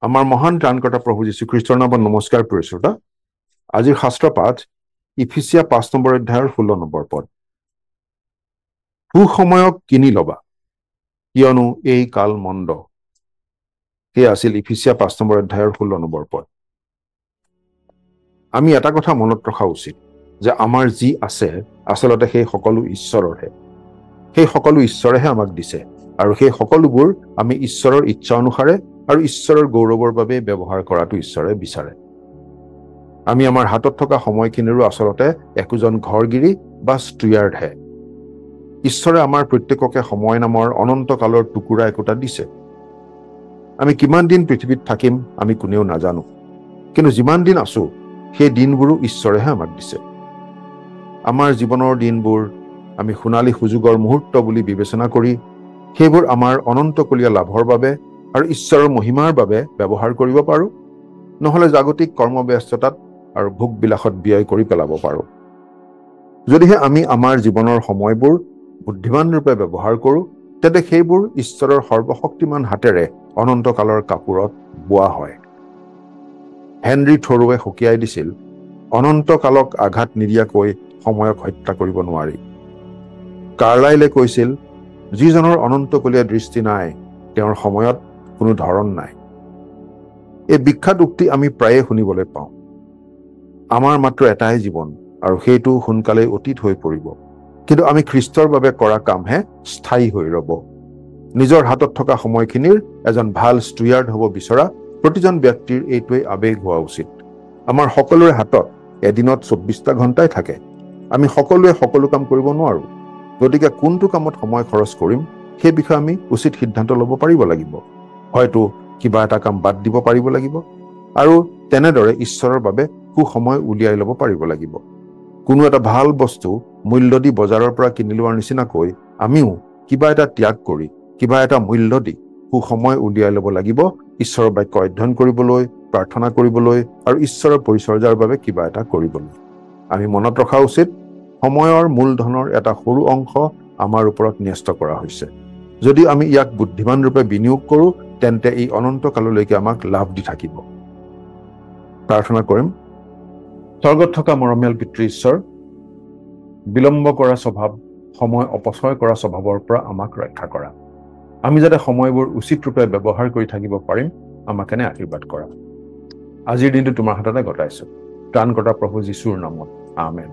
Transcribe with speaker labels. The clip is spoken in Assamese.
Speaker 1: আমাৰ মহান ত্ৰাণকৰ্তা প্ৰভু যীশুখ্ৰীষ্টৰ নামত নমস্কাৰ প্ৰিয় শ্ৰোতা। আজিৰ শাস্ত্ৰ পাঠ ইফিচিয়া 5 নম্বৰ অধ্যায়ৰ 16 নম্বৰ পদ। সুসময়ক কিনি লবা, কিয়নো এই কাল মন্দ। সেয়া আছিল ইফিচিয়া 5 নম্বৰ অধ্যায়ৰ 16 নম্বৰ পদ। আমি এটা কথা মনত ৰখা উচিত যে আমাৰ যি আছে আচলতে সেই সকলো ঈশ্বৰৰহে। সেই সকলো ঈশ্বৰেহে আমাক দিছে আৰু সেই সকলোবোৰ আমি ঈশ্বৰৰ ইচ্ছা অনুসাৰে আৰু ঈশ্বৰৰ গৌৰৱৰ বাবে ব্যৱহাৰ কৰাটো ঈশ্বৰে বিচাৰে। আমি আমাৰ হাতত থকা সময়খিনিৰো আচলতে একোজন ঘৰগিৰি বা ষ্টুয়াৰ্ডহে। ঈশ্বৰে আমাৰ প্ৰত্যেককে সময় নামৰ অনন্তকালৰ টুকুৰা একোটা দিছে। আমি কিমান দিন পৃথিৱীত থাকিম আমি কোনেও নাজানো, কিন্তু যিমান দিন আছো সেই দিনবোৰো ঈশ্বৰেহে আমাক দিছে। আমাৰ জীৱনৰ দিনবোৰ আমি সোণালী সুযোগৰ মুহূৰ্ত বুলি বিবেচনা কৰি সেইবোৰ আমাৰ অনন্তকলীয়া লাভৰ বাবে আৰু ঈশ্বৰৰ মহিমাৰ বাবে ব্যৱহাৰ কৰিব পাৰো, নহলে জাগতিক কৰ্মব্যস্ততাত আৰু ভোগ বিলাসত ব্যয় কৰি পেলাব পাৰো। যদিহে আমি আমাৰ জীৱনৰ সময়বোৰ বুদ্ধিমান ৰূপে ব্যৱহাৰ কৰো, তেন্তে সেইবোৰ ঈশ্বৰৰ সৰ্বশক্তিমান হাতেৰে অনন্তকালৰ কাপোৰত বোৱা হয়। হেনৰি থৰোৱে সকীয়াই দিছিল, অনন্তকালক আঘাত নিদিয়াকৈ সময়ক হত্যা কৰিব নোৱাৰি। কাৰ্লাইলে কৈছিল, যিজনৰ অনন্তকলীয়া দৃষ্টি নাই তেওঁৰ সময়ত কোনো ধৰণ নাই। এই বিখ্যাত উক্তি আমি প্ৰায়ে শুনিবলৈ পাওঁ। আমাৰ মাত্ৰ এটাই জীৱন আৰু সেইটো সোনকালেই অতীত হৈ পৰিব, কিন্তু আমি খ্ৰীষ্টৰ বাবে কৰা কামহে স্থায়ী হৈ ৰব। নিজৰ হাতত থকা সময়খিনিৰ এজন ভাল ষ্টুয়াৰ্ড হ'ব বিচৰা প্ৰতিজন ব্যক্তিৰ এইটোৱেই আবেগ হোৱা উচিত। আমাৰ সকলোৰে হাতত এদিনত 24টা ঘণ্টাই থাকে। আমি সকলোৱে সকলো কাম কৰিব নোৱাৰো, গতিকে কোনটো কামত সময় খৰচ কৰিম সেই বিষয়ে আমি উচিত সিদ্ধান্ত ল'ব পাৰিব লাগিব। হয়তো কিবা এটা কাম বাদ দিব পাৰিব লাগিব আৰু তেনেদৰে ঈশ্বৰৰ বাবে সুসময় উলিয়াই ল'ব পাৰিব লাগিব। কোনো এটা ভাল বস্তু মূল্য দি বজাৰৰ পৰা কিনি লোৱাৰ নিচিনাকৈ আমিও কিবা এটা ত্যাগ কৰি কিবা এটা মূল্য দি সুসময় উলিয়াই ল'ব লাগিব ঈশ্বৰৰ বাক্য অধ্যয়ন কৰিবলৈ, প্ৰাৰ্থনা কৰিবলৈ আৰু ঈশ্বৰৰ পৰিচৰ্যাৰ বাবে কিবা এটা কৰিবলৈ। আমি মনত ৰখা উচিত, সময়ৰ মূলধনৰ এটা সৰু অংশ আমাৰ ওপৰত ন্যস্ত কৰা হৈছে। যদি আমি ইয়াক বুদ্ধিমান ৰূপে বিনিয়োগ কৰো, তেন্তে এই অনন্তকাললৈকে আমাক লাভ দি থাকিব। প্ৰাৰ্থনা কৰিম। স্বৰ্গত থকা মৰমীয়াল পিতৃ ঈশ্বৰ, বিলম্ব কৰা স্বভাৱ, সময় অপচয় কৰা স্বভাৱৰ পৰা আমাক ৰক্ষা কৰা। আমি যাতে সময়বোৰ উচিত ৰূপে ব্যৱহাৰ কৰি থাকিব পাৰিম, আমাক এনে আশীৰ্বাদ কৰা। আজিৰ দিনটো তোমাৰ হাততে গতাইছো। ত্ৰাণকৰ্তা প্ৰভু যীশুৰ নামত, আমেন।